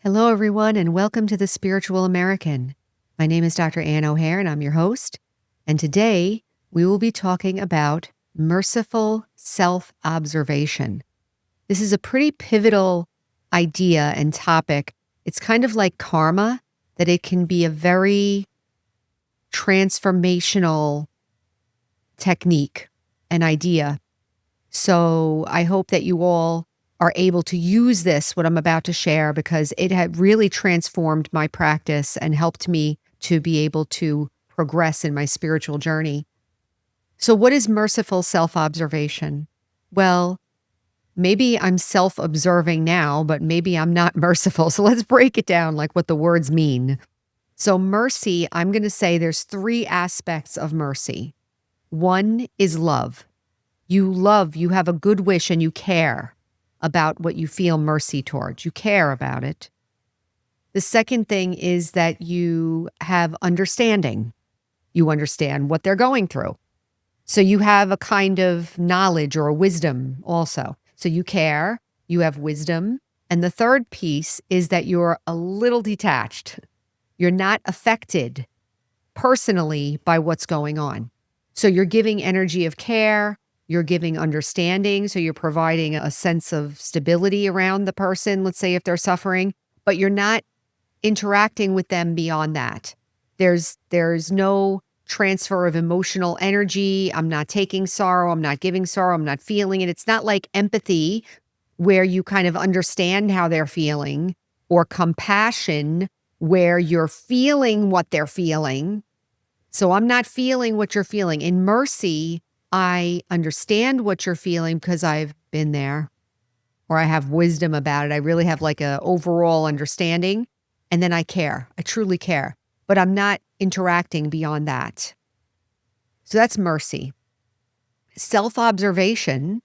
Hello, everyone, and welcome to The Spiritual American. My name is Dr. Ann O'Hare, and I'm your host. And today we will be talking about merciful self observation. This is a pretty pivotal idea and topic. It's kind of like karma, that it can be a very transformational technique and idea. So I hope that you all are able to use this, what I'm about to share, because it had really transformed my practice and helped me to be able to progress in my spiritual journey. So what is merciful self-observation? Well, maybe I'm self-observing now, but maybe I'm not merciful. So let's break it down like what the words mean. So mercy, I'm going to say there's three aspects of mercy. One is love. You love, you have a good wish, and you care about what you feel mercy towards. You care about it. The second thing is that you have understanding. You understand what they're going through. So you have a kind of knowledge or a wisdom also. So you care, you have wisdom. And the third piece is that you're a little detached. You're not affected personally by what's going on. So you're giving energy of care. You're giving understanding, so you're providing a sense of stability around the person, let's say if they're suffering, but you're not interacting with them beyond that. There's no transfer of emotional energy. I'm not taking sorrow. I'm not giving sorrow. I'm not feeling it. It's not like empathy where you kind of understand how they're feeling, or compassion where you're feeling what they're feeling. So I'm not feeling what you're feeling. In mercy, I understand what you're feeling because I've been there, or I have wisdom about it. I really have like a overall understanding, and then I care. I truly care, but I'm not interacting beyond that. So that's mercy. Self-observation,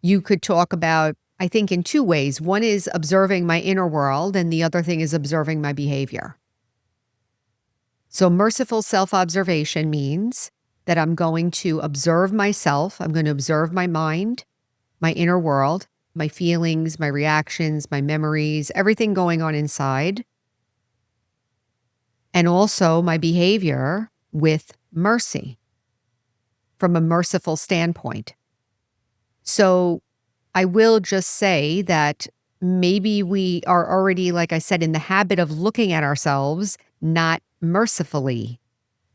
you could talk about, I think, in two ways. One is observing my inner world, and the other thing is observing my behavior. So merciful self-observation means that I'm going to observe myself. I'm going to observe my mind, my inner world, my feelings, my reactions, my memories, everything going on inside. And also my behavior with mercy, from a merciful standpoint. So I will just say that maybe we are already, like I said, in the habit of looking at ourselves not mercifully.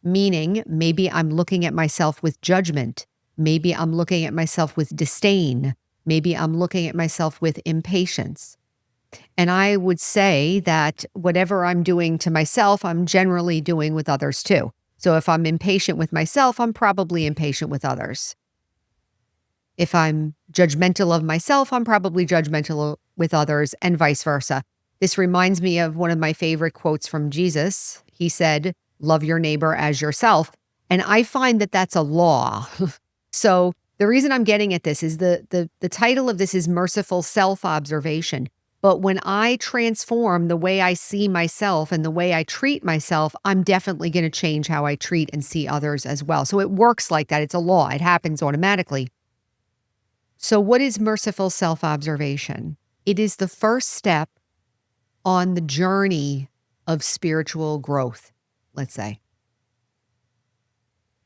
Meaning, maybe I'm looking at myself with judgment. Maybe I'm looking at myself with disdain. Maybe I'm looking at myself with impatience. And I would say that whatever I'm doing to myself, I'm generally doing with others too. So if I'm impatient with myself, I'm probably impatient with others. If I'm judgmental of myself, I'm probably judgmental with others, and vice versa. This reminds me of one of my favorite quotes from Jesus. He said, "Love your neighbor as yourself." And I find that that's a law. So the reason I'm getting at this is the title of this is Merciful Self-Observation. But when I transform the way I see myself and the way I treat myself, I'm definitely going to change how I treat and see others as well. So it works like that. It's a law. It happens automatically. So what is merciful self-observation? It is the first step on the journey of spiritual growth, let's say.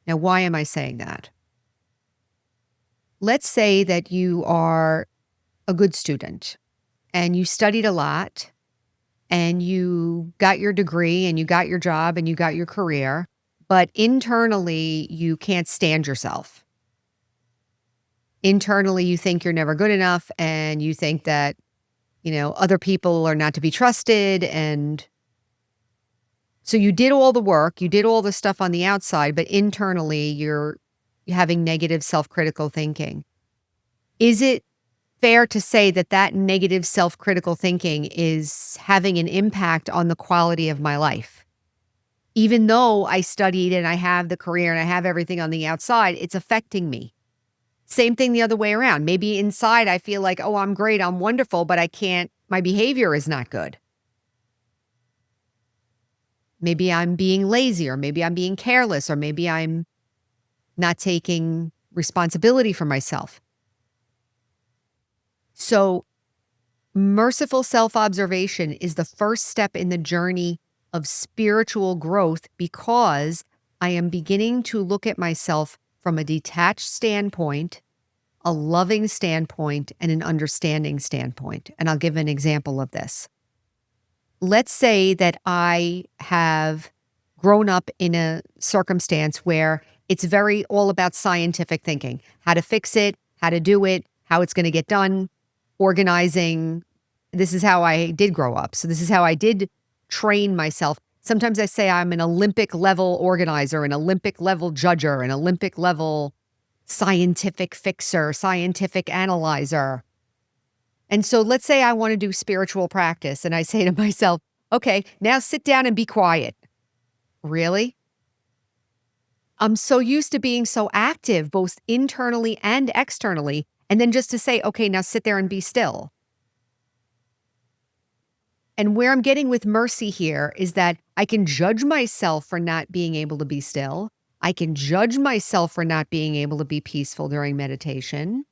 Now, why am I saying that? Let's say that you are a good student and you studied a lot and you got your degree and you got your job and you got your career, but internally you can't stand yourself. Internally, you think you're never good enough, and you think that, other people are not to be trusted. And so you did all the work, you did all the stuff on the outside, but internally you're having negative self-critical thinking. Is it fair to say that that negative self-critical thinking is having an impact on the quality of my life? Even though I studied and I have the career and I have everything on the outside, it's affecting me. Same thing the other way around. Maybe inside I feel like, oh, I'm great, I'm wonderful, but my behavior is not good. Maybe I'm being lazy, or maybe I'm being careless, or maybe I'm not taking responsibility for myself. So Merciful self observation is the first step in the journey of spiritual growth because I am beginning to look at myself from a detached standpoint, a loving standpoint, and an understanding standpoint. And I'll give an example of this. Let's say that I have grown up in a circumstance where it's very all about scientific thinking, how to fix it, how to do it, how it's going to get done, organizing. This is how I did grow up. So this is how I did train myself. Sometimes I say I'm an Olympic level organizer, an Olympic level judger, an Olympic level scientific fixer, scientific analyzer. And so let's say I want to do spiritual practice and I say to myself, okay, now sit down and be quiet. Really? I'm so used to being so active, both internally and externally. And then just to say, okay, now sit there and be still. And where I'm getting with mercy here is that I can judge myself for not being able to be still. I can judge myself for not being able to be peaceful during meditation.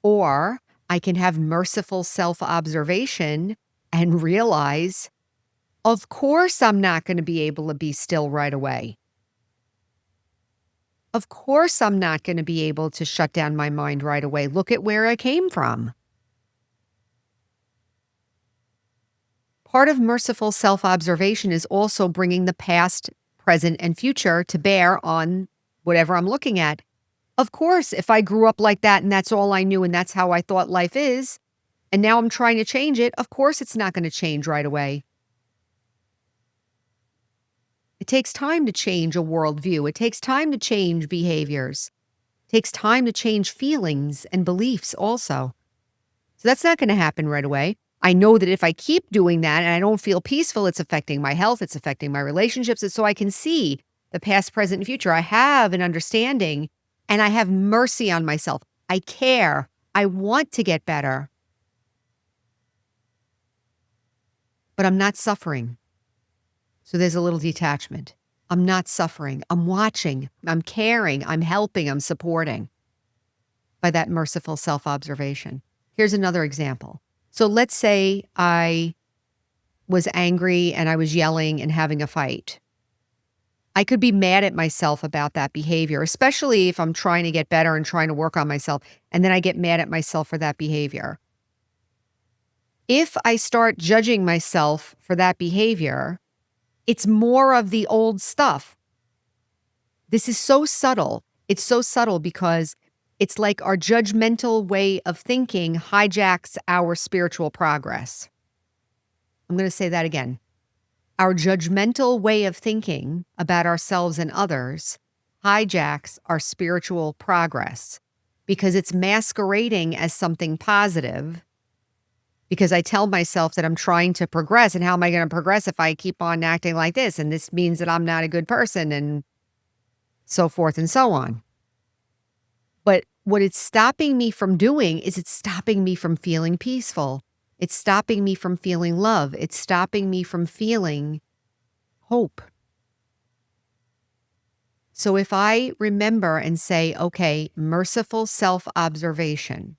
Or I can have merciful self observation and realize, of course, I'm not going to be able to be still right away. Of course, I'm not going to be able to shut down my mind right away. Look at where I came from. Part of merciful self-observation is also bringing the past, present, and future to bear on whatever I'm looking at. Of course, if I grew up like that and that's all I knew and that's how I thought life is, and now I'm trying to change it, of course it's not going to change right away. It takes time to change a worldview. It takes time to change behaviors. It takes time to change feelings and beliefs also. So that's not going to happen right away. I know that if I keep doing that and I don't feel peaceful, it's affecting my health, it's affecting my relationships. And so I can see the past, present, and future. I have an understanding and I have mercy on myself. I care. I want to get better. But I'm not suffering. So there's a little detachment. I'm not suffering. I'm watching. I'm caring. I'm helping. I'm supporting by that merciful self-observation. Here's another example. So let's say I was angry and I was yelling and having a fight. I could be mad at myself about that behavior, especially if I'm trying to get better and trying to work on myself, and then I get mad at myself for that behavior. If I start judging myself for that behavior, it's more of the old stuff. This is so subtle. It's so subtle because it's like our judgmental way of thinking hijacks our spiritual progress. I'm going to say that again. Our judgmental way of thinking about ourselves and others hijacks our spiritual progress because it's masquerading as something positive. Because I tell myself that I'm trying to progress, and how am I going to progress if I keep on acting like this? And this means that I'm not a good person, and so forth and so on. But what it's stopping me from doing is it's stopping me from feeling peaceful. It's stopping me from feeling love. It's stopping me from feeling hope. So if I remember and say, okay, merciful self-observation,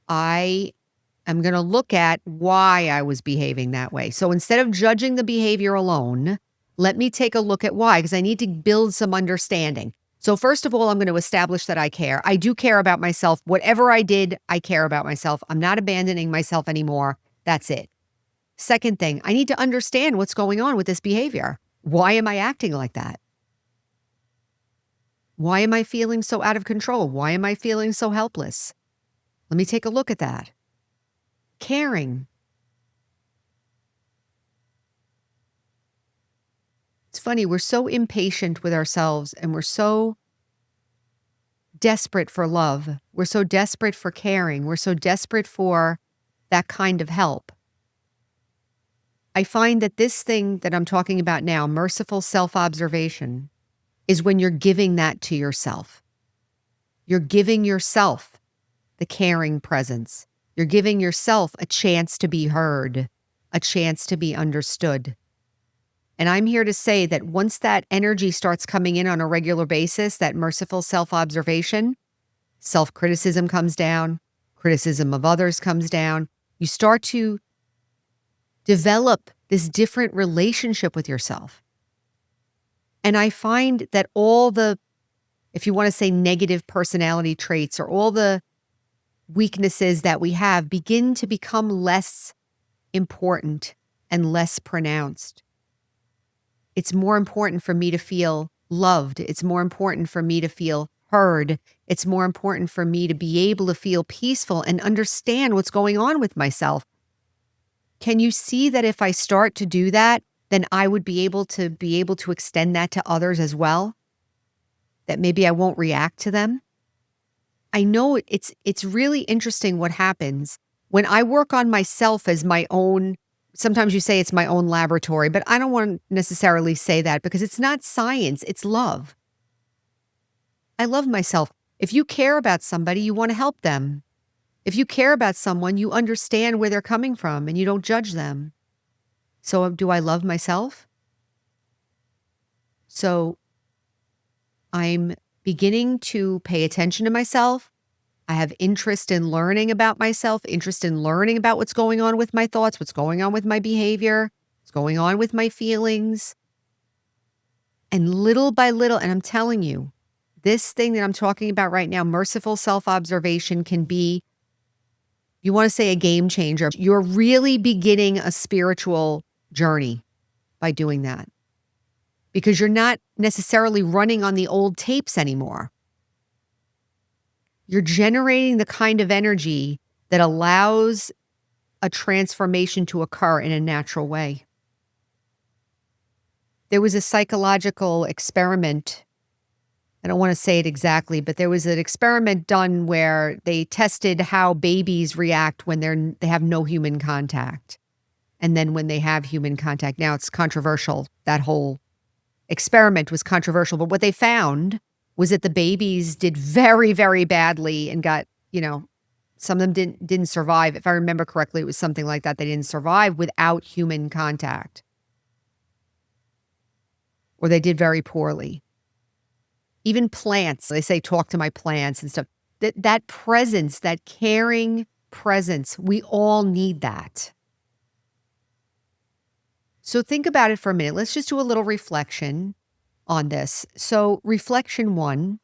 I'm going to look at why I was behaving that way. So instead of judging the behavior alone, let me take a look at why, because I need to build some understanding. So first of all, I'm going to establish that I care. I do care about myself. Whatever I did, I care about myself. I'm not abandoning myself anymore. That's it. Second thing, I need to understand what's going on with this behavior. Why am I acting like that? Why am I feeling so out of control? Why am I feeling so helpless? Let me take a look at that. Caring. It's funny, we're so impatient with ourselves and we're so desperate for love. We're so desperate for caring. We're so desperate for that kind of help. I find that this thing that I'm talking about now, merciful self-observation, is when you're giving that to yourself. You're giving yourself the caring presence. You're giving yourself a chance to be heard, a chance to be understood. And I'm here to say that once that energy starts coming in on a regular basis, that merciful self-observation, self-criticism comes down, criticism of others comes down. You start to develop this different relationship with yourself. And I find that all the, if you want to say negative personality traits or all the weaknesses that we have begin to become less important and less pronounced. It's more important for me to feel loved. It's more important for me to feel heard. It's more important for me to be able to feel peaceful and understand what's going on with myself. Can you see that if I start to do that, then I would be able to extend that to others as well? That maybe I won't react to them? I know it's really interesting what happens when I work on myself as my own. Sometimes you say it's my own laboratory, but I don't want to necessarily say that because it's not science, it's love. I love myself. If you care about somebody, you want to help them. If you care about someone, you understand where they're coming from and you don't judge them. So do I love myself? So I'm beginning to pay attention to myself. I have interest in learning about myself, interest in learning about what's going on with my thoughts, what's going on with my behavior, what's going on with my feelings. And little by little, and I'm telling you, this thing that I'm talking about right now, merciful self-observation, can be, you want to say, a game changer. You're really beginning a spiritual journey by doing that because you're not necessarily running on the old tapes anymore. You're generating the kind of energy that allows a transformation to occur in a natural way. There was a psychological experiment. I don't want to say it exactly, but there was an experiment done where they tested how babies react when they have no human contact. And then when they have human contact. Now it's controversial. That whole experiment was controversial, but what they found was that the babies did very, very badly and got, some of them didn't survive. If I remember correctly, it was something like that. They didn't survive without human contact. Or they did very poorly. Even plants, they say, talk to my plants and stuff. That presence, that caring presence, we all need that. So think about it for a minute. Let's just do a little reflection on this. So reflection 1,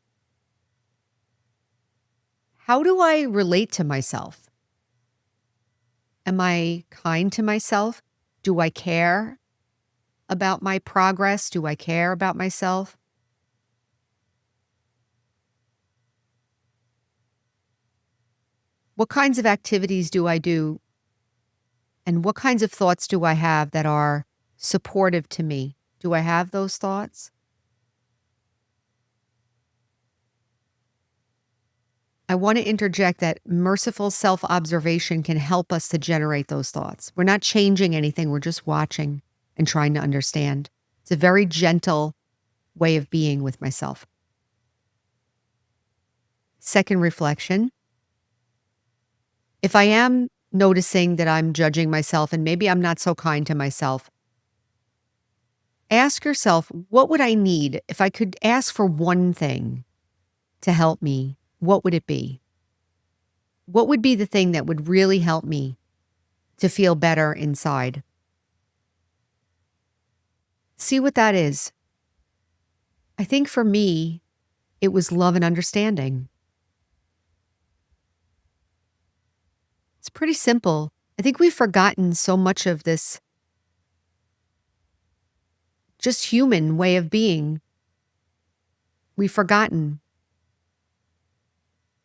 how do I relate to myself? Am I kind to myself? Do I care about my progress? Do I care about myself? What kinds of activities do I do? And what kinds of thoughts do I have that are supportive to me? Do I have those thoughts? I want to interject that merciful self-observation can help us to generate those thoughts. We're not changing anything. We're just watching and trying to understand. It's a very gentle way of being with myself. Second reflection. If I am noticing that I'm judging myself and maybe I'm not so kind to myself, ask yourself, what would I need if I could ask for one thing to help me? What would it be? What would be the thing that would really help me to feel better inside? See what that is. I think for me, it was love and understanding. It's pretty simple. I think we've forgotten so much of this just human way of being. We've forgotten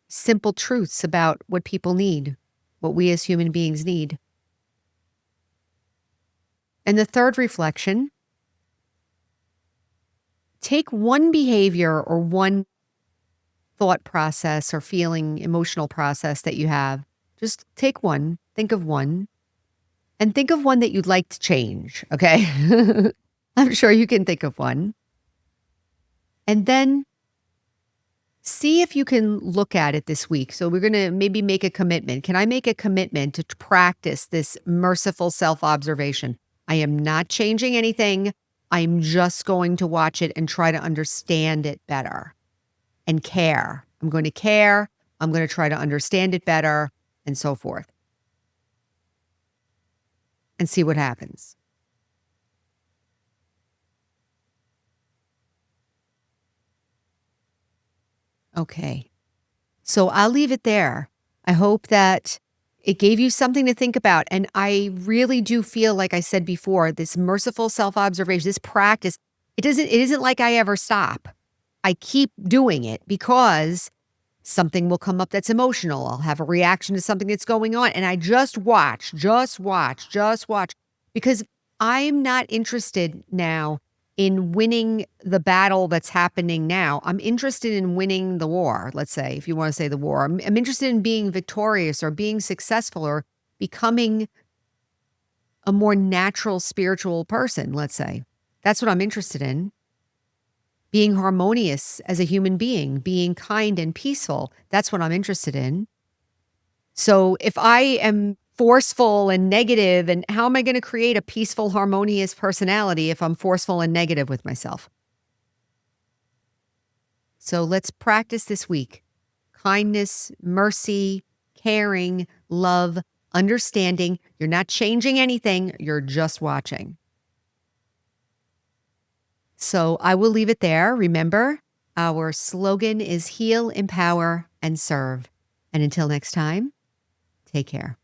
simple truths about what people need, what we as human beings need. And the third reflection, take one behavior or one thought process or feeling, emotional process that you have. Just take one, think of one, and think of one that you'd like to change, okay? I'm sure you can think of one. And then see if you can look at it this week. So we're going to maybe make a commitment. Can I make a commitment to practice this merciful self-observation? I am not changing anything. I'm just going to watch it and try to understand it better and care. I'm going to care. I'm going to try to understand it better. and so forth, and see what happens. Okay. So I'll leave it there. I hope that it gave you something to think about. And I really do feel, like I said before, this merciful self-observation, this practice, it isn't like I ever stop. I keep doing it because something will come up that's emotional. I'll have a reaction to something that's going on. And I just watch, just watch, just watch. Because I'm not interested now in winning the battle that's happening now. I'm interested in winning the war, let's say, if you want to say the war. I'm interested in being victorious or being successful or becoming a more natural spiritual person, let's say. That's what I'm interested in. Being harmonious as a human being, being kind and peaceful. That's what I'm interested in. So if I am forceful and negative, and how am I going to create a peaceful, harmonious personality if I'm forceful and negative with myself? So let's practice this week. Kindness, mercy, caring, love, understanding. You're not changing anything. You're just watching. So I will leave it there. Remember, our slogan is heal, empower, and serve. And until next time, take care.